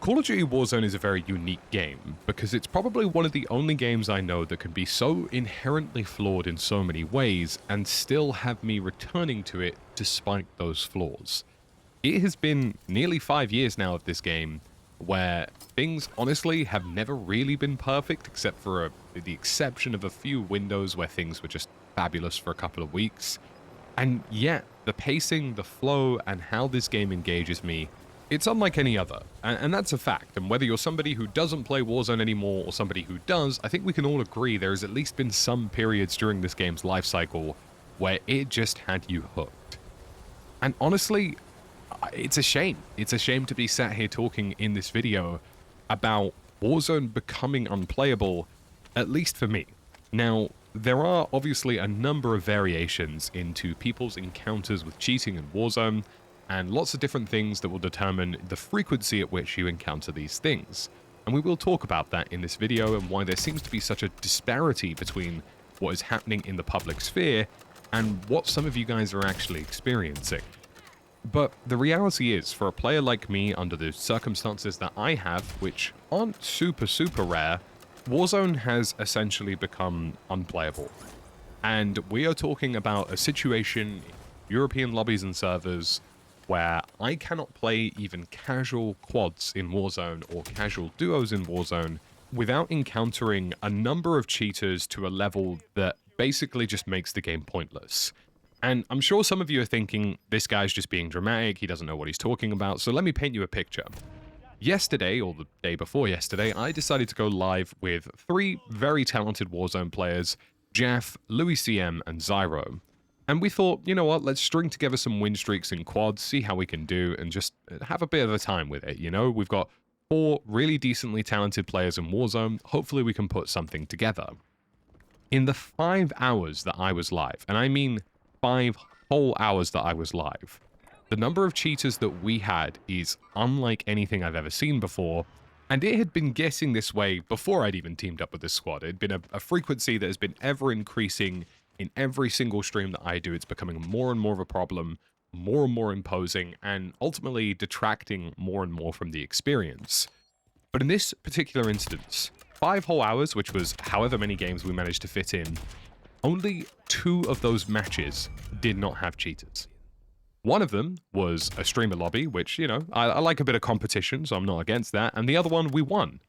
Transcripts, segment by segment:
Call of Duty Warzone is a very unique game because it's probably one of the only games I know that can be so inherently flawed in so many ways and still have me returning to it despite those flaws. It has been nearly 5 years now of this game where things honestly have never really been perfect except for the exception of a few windows where things were just fabulous for a couple of weeks. And yet, the pacing, the flow, and how this game engages me, it's unlike any other, and that's a fact. And whether you're somebody who doesn't play Warzone anymore or somebody who does, I think we can all agree there has at least been some periods during this game's life cycle where it just had you hooked. And honestly, it's a shame. It's a shame to be sat here talking in this video about Warzone becoming unplayable, at least for me. Now, there are obviously a number of variations into people's encounters with cheating in Warzone, and lots of different things that will determine the frequency at which you encounter these things. And we will talk about that in this video and why there seems to be such a disparity between what is happening in the public sphere and what some of you guys are actually experiencing. But the reality is, for a player like me, under the circumstances that I have, which aren't super rare, Warzone has essentially become unplayable. And we are talking about a situation in European lobbies and servers where I cannot play even casual quads in Warzone or casual duos in Warzone without encountering a number of cheaters to a level that basically just makes the game pointless. And I'm sure some of you are thinking, this guy's just being dramatic, he doesn't know what he's talking about, so let me paint you a picture. Yesterday, or the day before yesterday, I decided to go live with 3 very talented Warzone players, Jeff, Louis CM, and Zyro. And we thought, you know what, let's string together some win streaks in quads, see how we can do, and just have a bit of a time with it, you know? We've got 4 really decently talented players in Warzone, hopefully we can put something together. In the 5 hours that I was live, and I mean 5 whole hours that I was live, the number of cheaters that we had is unlike anything I've ever seen before, and it had been getting this way before I'd even teamed up with this squad. It had been a frequency that has been ever increasing in every single stream that I do. It's becoming more and more of a problem, more and more imposing, and ultimately detracting more and more from the experience. But in this particular instance, 5 whole hours, which was however many games we managed to fit in, only 2 of those matches did not have cheaters. One of them was a streamer lobby, which, you know, I like a bit of competition, so I'm not against that, and the other one we won.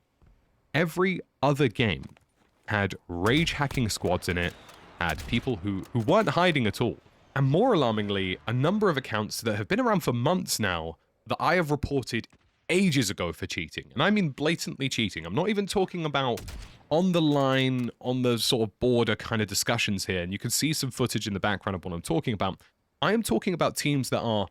Every other game had rage hacking squads in it, had people who weren't hiding at all. And more alarmingly, a number of accounts that have been around for months now that I have reported ages ago for cheating. And I mean blatantly cheating. I'm not even talking about on the line, on the sort of border kind of discussions here. And you can see some footage in the background of what I'm talking about. I am talking about teams that are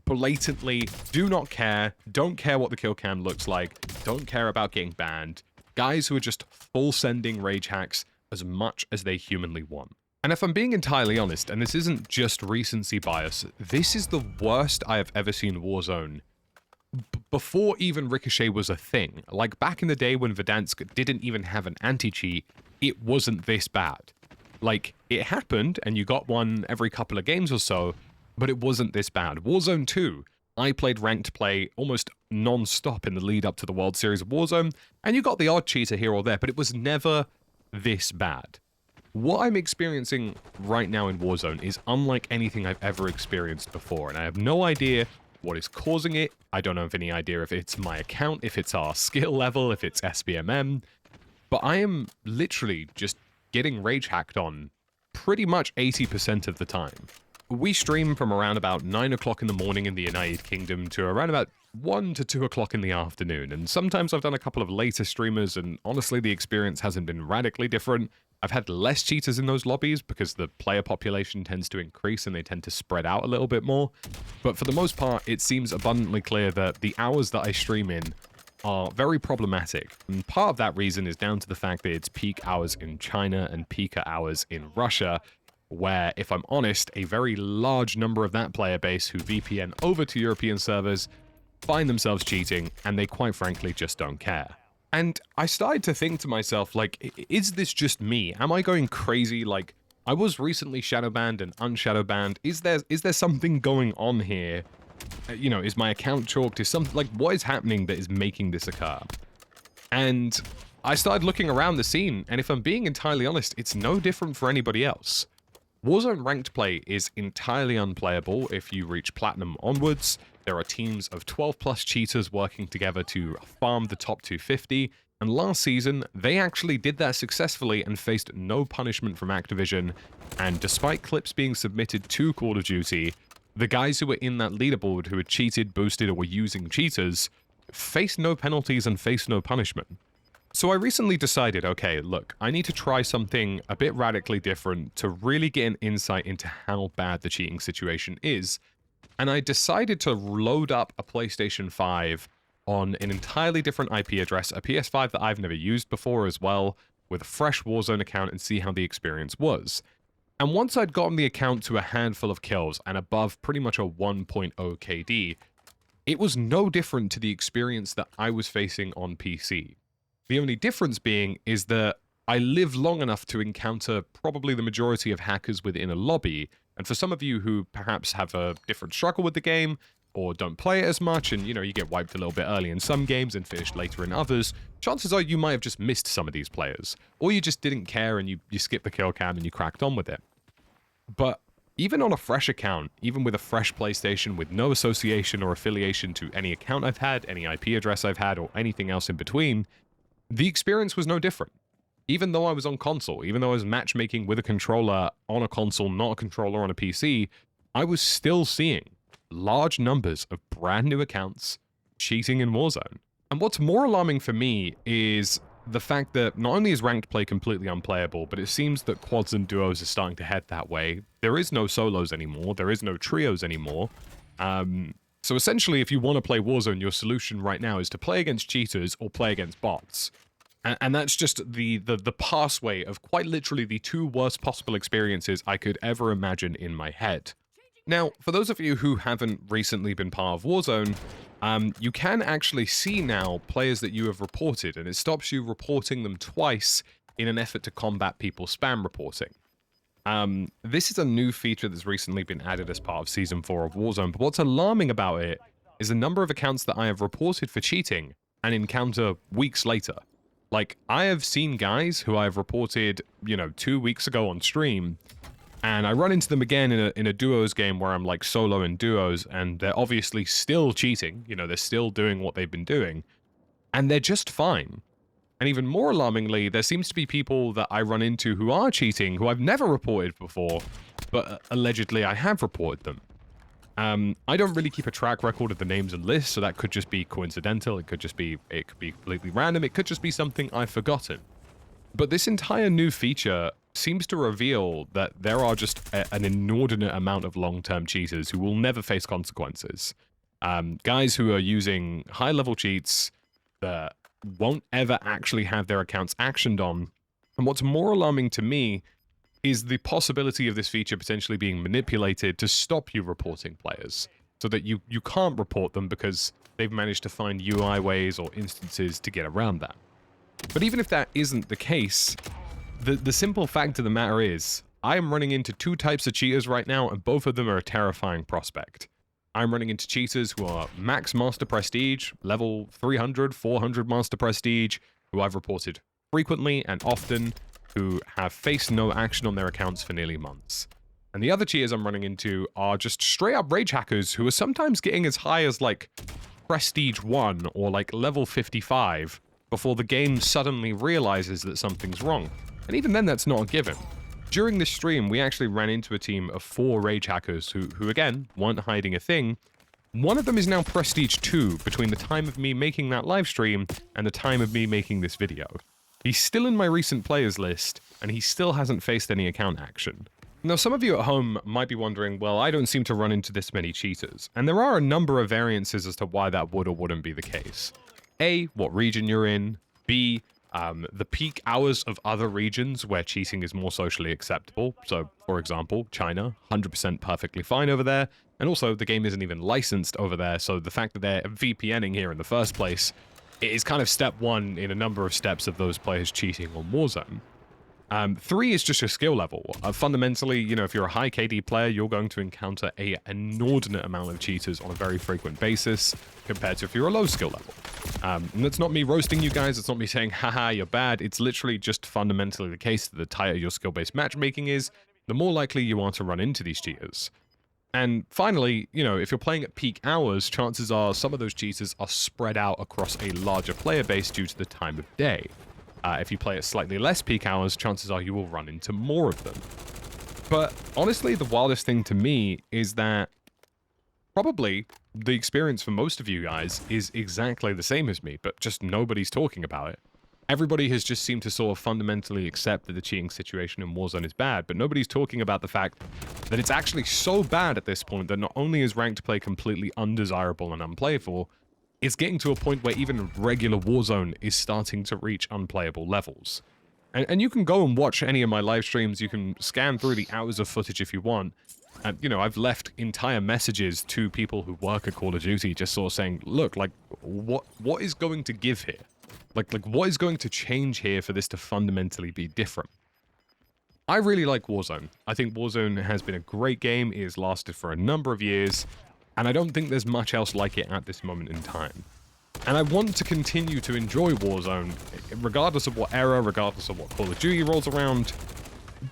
blatantly do not care, don't care what the kill cam looks like, don't care about getting banned. Guys who are just full sending rage hacks as much as they humanly want. And if I'm being entirely honest, and this isn't just recency bias, this is the worst I have ever seen Warzone before even Ricochet was a thing. Like back in the day when Verdansk didn't even have an anti-cheat, it wasn't this bad. Like, it happened, and you got one every couple of games or so, but it wasn't this bad. Warzone 2, I played ranked play almost non-stop in the lead up to the World Series of Warzone, and you got the odd cheater here or there, but it was never this bad. What I'm experiencing right now in Warzone is unlike anything I've ever experienced before, and I have no idea what is causing it. I don't have any idea if it's my account, if it's our skill level, if it's SBMM, but I am literally just getting rage hacked on pretty much 80% of the time. We stream from around about 9 o'clock in the morning in the United Kingdom to around about 1 to 2 o'clock in the afternoon, and sometimes I've done a couple of later streamers, and honestly the experience hasn't been radically different. I've had less cheaters in those lobbies because the player population tends to increase and they tend to spread out a little bit more, but for the most part it seems abundantly clear that the hours that I stream in are very problematic, and part of that reason is down to the fact that it's peak hours in China and peak hours in Russia, where, if I'm honest, a very large number of that player base who VPN over to European servers find themselves cheating, and they quite frankly just don't care. And I started to think to myself, like, is this just me? Am I going crazy? Like, I was recently shadow banned and unshadow banned. Is there something going on here You know, is my account chalked? Is something like, what is happening that is making this occur? And I started looking around the scene, and if I'm being entirely honest, it's no different for anybody else. Warzone ranked play is entirely unplayable if you reach Platinum onwards. There are teams of 12 plus cheaters working together to farm the top 250, and last season, they actually did that successfully and faced no punishment from Activision, and despite clips being submitted to Call of Duty, the guys who were in that leaderboard who had cheated, boosted, or were using cheaters faced no penalties and faced no punishment. So I recently decided, okay, look, I need to try something a bit radically different to really get an insight into how bad the cheating situation is. And I decided to load up a PlayStation 5 on an entirely different IP address, a PS5 that I've never used before as well, with a fresh Warzone account and see how the experience was. And once I'd gotten the account to a handful of kills and above pretty much a 1.0 KD, it was no different to the experience that I was facing on PC. The only difference being is that I live long enough to encounter probably the majority of hackers within a lobby, and for some of you who perhaps have a different struggle with the game, or don't play it as much, and you know, you get wiped a little bit early in some games and finished later in others, chances are you might have just missed some of these players, or you just didn't care and you skipped the kill cam and you cracked on with it. But even on a fresh account, even with a fresh PlayStation with no association or affiliation to any account I've had, any IP address I've had, or anything else in between, the experience was no different. Even though I was on console, even though I was matchmaking with a controller on a console, not a controller on a PC, I was still seeing large numbers of brand new accounts cheating in Warzone. And what's more alarming for me is the fact that not only is ranked play completely unplayable, but it seems that quads and duos are starting to head that way. There is no solos anymore. There is no trios anymore. So essentially, if you want to play Warzone, your solution right now is to play against cheaters or play against bots. And that's just the pathway of quite literally the two worst possible experiences I could ever imagine in my head. Now, for those of you who haven't recently been part of Warzone, you can actually see now players that you have reported, and it stops you reporting them twice in an effort to combat people's spam reporting. This is a new feature that's recently been added as part of Season 4 of Warzone, but what's alarming about it is the number of accounts that I have reported for cheating and encounter weeks later. Like, I have seen guys who I've reported, 2 weeks ago on stream, and I run into them again in a duos game where I'm like solo in duos, and they're obviously still cheating, they're still doing what they've been doing, and they're just fine. And even more alarmingly, there seems to be people that I run into who are cheating, who I've never reported before, but allegedly I have reported them. I don't really keep a track record of the names and lists, so that could just be coincidental, it could be completely random, it could just be something I've forgotten. But this entire new feature seems to reveal that there are just an inordinate amount of long-term cheaters who will never face consequences. Guys who are using high-level cheats that won't ever actually have their accounts actioned on. And what's more alarming to me is the possibility of this feature potentially being manipulated to stop you reporting players, so that you can't report them because they've managed to find UI ways or instances to get around that. But even if that isn't the case, the simple fact of the matter is, I am running into two types of cheaters right now, and both of them are a terrifying prospect. I'm running into cheaters who are max Master Prestige, level 300, 400 Master Prestige, who I've reported frequently and often, who have faced no action on their accounts for nearly months. And the other cheaters I'm running into are just straight up rage hackers who are sometimes getting as high as like Prestige 1 or like level 55 before the game suddenly realizes that something's wrong. And even then, that's not a given. During this stream, we actually ran into a team of 4 rage hackers who again, weren't hiding a thing. One of them is now Prestige 2 between the time of me making that live stream and the time of me making this video. He's still in my recent players list, and he still hasn't faced any account action. Now, some of you at home might be wondering, well, I don't seem to run into this many cheaters. And there are a number of variances as to why that would or wouldn't be the case. A, what region you're in. B, the peak hours of other regions where cheating is more socially acceptable. So, for example, China, 100% perfectly fine over there. And also, the game isn't even licensed over there, so the fact that they're VPNing here in the first place is kind of step one in a number of steps of those players cheating on Warzone. 3 is just your skill level. Fundamentally, you know, if you're a high KD player, you're going to encounter an inordinate amount of cheaters on a very frequent basis compared to if you're a low skill level. And that's not me roasting you guys. It's not me saying, haha, you're bad. It's literally just fundamentally the case that the tighter your skill-based matchmaking is, the more likely you are to run into these cheaters. And finally, you know, if you're playing at peak hours, chances are some of those cheaters are spread out across a larger player base due to the time of day. If you play at slightly less peak hours, chances are you will run into more of them. But honestly, the wildest thing to me is that probably the experience for most of you guys is exactly the same as me, but just nobody's talking about it. Everybody has just seemed to sort of fundamentally accept that the cheating situation in Warzone is bad, but nobody's talking about the fact that it's actually so bad at this point that not only is ranked play completely undesirable and unplayable, it's getting to a point where even regular Warzone is starting to reach unplayable levels. And you can go and watch any of my live streams, you can scan through the hours of footage if you want. And, you know, I've left entire messages to people who work at Call of Duty just sort of saying, look, like, what is going to give here? Like, what is going to change here for this to fundamentally be different? I really like Warzone. I think Warzone has been a great game, it has lasted for a number of years, and I don't think there's much else like it at this moment in time. And I want to continue to enjoy Warzone, regardless of what era, regardless of what Call of Duty rolls around,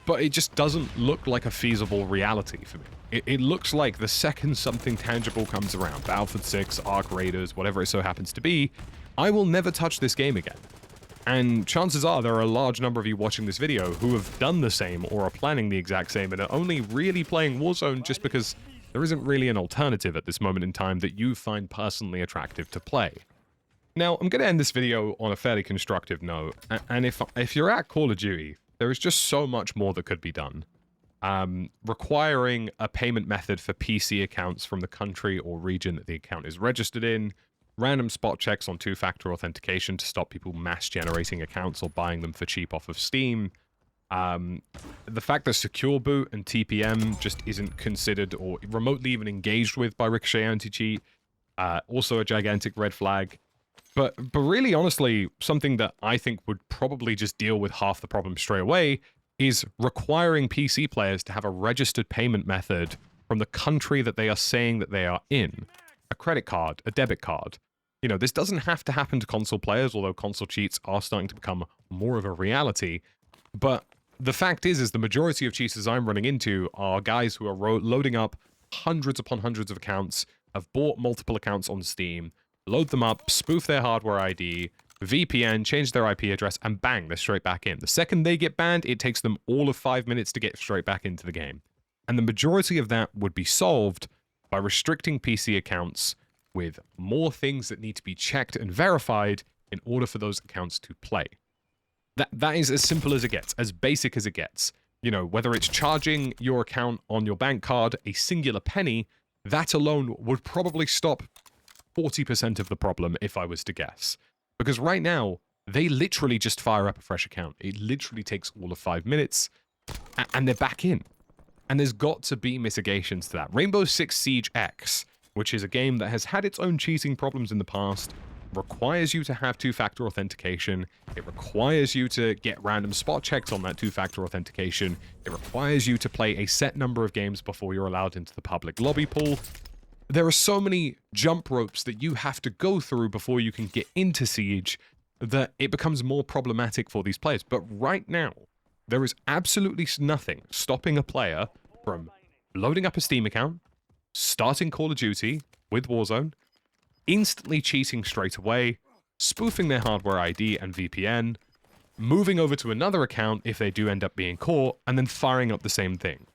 but it just doesn't look like a feasible reality for me. It looks like the second something tangible comes around, Battlefield 6, Arc Raiders, whatever it so happens to be, I will never touch this game again. And chances are there are a large number of you watching this video who have done the same or are planning the exact same and are only really playing Warzone just because there isn't really an alternative at this moment in time that you find personally attractive to play. Now, I'm going to end this video on a fairly constructive note, and if you're at Call of Duty, there is just so much more that could be done. Requiring a payment method for PC accounts from the country or region that the account is registered in, random spot checks on two-factor authentication to stop people mass-generating accounts or buying them for cheap off of Steam. The fact that Secure Boot and TPM just isn't considered or remotely even engaged with by Ricochet Anti-Cheat, also a gigantic red flag. But really, honestly, something that I think would probably just deal with half the problem straight away is requiring PC players to have a registered payment method from the country that they are saying that they are in. A credit card, a debit card. You know, this doesn't have to happen to console players, although console cheats are starting to become more of a reality. But the fact is the majority of cheaters I'm running into are guys who are loading up hundreds upon hundreds of accounts, have bought multiple accounts on Steam, load them up, spoof their hardware ID, VPN, change their IP address, and bang, they're straight back in. The second they get banned, it takes them all of 5 minutes to get straight back into the game. And the majority of that would be solved by restricting PC accounts with more things that need to be checked and verified in order for those accounts to play. That is as simple as it gets, as basic as it gets. You know, whether it's charging your account on your bank card a singular penny, that alone would probably stop 40% of the problem if I was to guess. Because right now, they literally just fire up a fresh account. It literally takes all of 5 minutes, and they're back in. And there's got to be mitigations to that. Rainbow Six Siege X, which is a game that has had its own cheating problems in the past, requires you to have two-factor authentication. It requires you to get random spot checks on that two-factor authentication. It requires you to play a set number of games before you're allowed into the public lobby pool. There are so many jump ropes that you have to go through before you can get into Siege that it becomes more problematic for these players. But right now, there is absolutely nothing stopping a player from loading up a Steam account, starting Call of Duty with Warzone, instantly cheating straight away, spoofing their hardware ID and VPN, moving over to another account if they do end up being caught, and then firing up the same thing.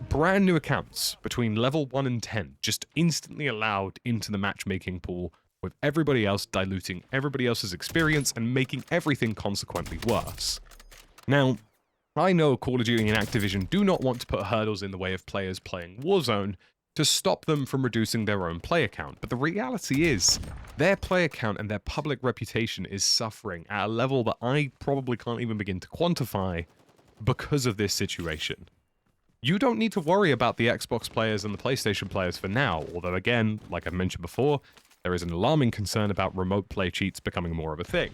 Brand new accounts between level 1 and 10 just instantly allowed into the matchmaking pool, with everybody else diluting everybody else's experience and making everything consequently worse. Now, I know Call of Duty and Activision do not want to put hurdles in the way of players playing Warzone to stop them from reducing their own play account, but the reality is, their play account and their public reputation is suffering at a level that I probably can't even begin to quantify because of this situation. You don't need to worry about the Xbox players and the PlayStation players for now, although again, like I mentioned before, there is an alarming concern about remote play cheats becoming more of a thing.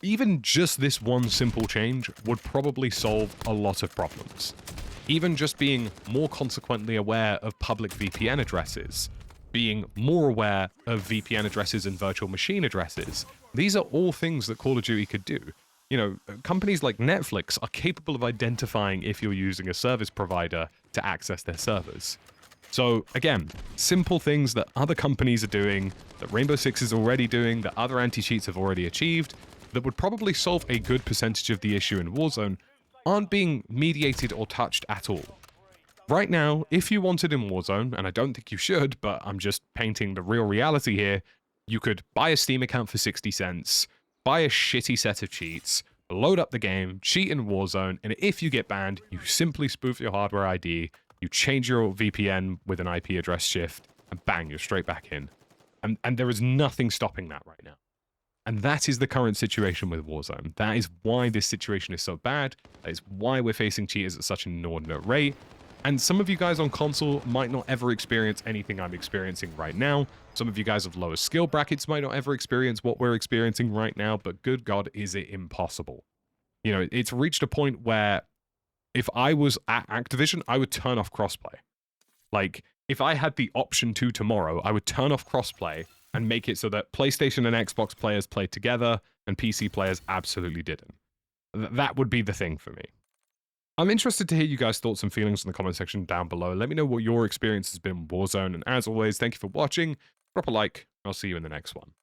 even just this one simple change would probably solve a lot of problems. Even just being more consequently aware of public VPN addresses, being more aware of VPN addresses and virtual machine addresses, these are all things that Call of Duty could do. You know, companies like Netflix are capable of identifying if you're using a service provider to access their servers. So again, simple things that other companies are doing, that Rainbow Six is already doing, that other anti-cheats have already achieved, that would probably solve a good percentage of the issue in Warzone, aren't being mediated or touched at all. Right now, if you wanted in Warzone, and I don't think you should, but I'm just painting the real reality here, you could buy a Steam account for 60 cents, buy a shitty set of cheats, load up the game, cheat in Warzone, and if you get banned, you simply spoof your hardware ID, you change your VPN with an IP address shift, and bang, you're straight back in. And there is nothing stopping that right now. And that is the current situation with Warzone. That is why this situation is so bad. That is why we're facing cheaters at such an inordinate rate. And some of you guys on console might not ever experience anything I'm experiencing right now. Some of you guys of lower skill brackets might not ever experience what we're experiencing right now, but good God, is it impossible. You know, it's reached a point where if I was at Activision, I would turn off crossplay. Like, if I had the option to tomorrow, I would turn off crossplay and make it so that PlayStation and Xbox players played together and PC players absolutely didn't. That would be the thing for me. I'm interested to hear you guys' thoughts and feelings in the comment section down below. Let me know what your experience has been with Warzone, and as always, thank you for watching. Drop a like, and I'll see you in the next one.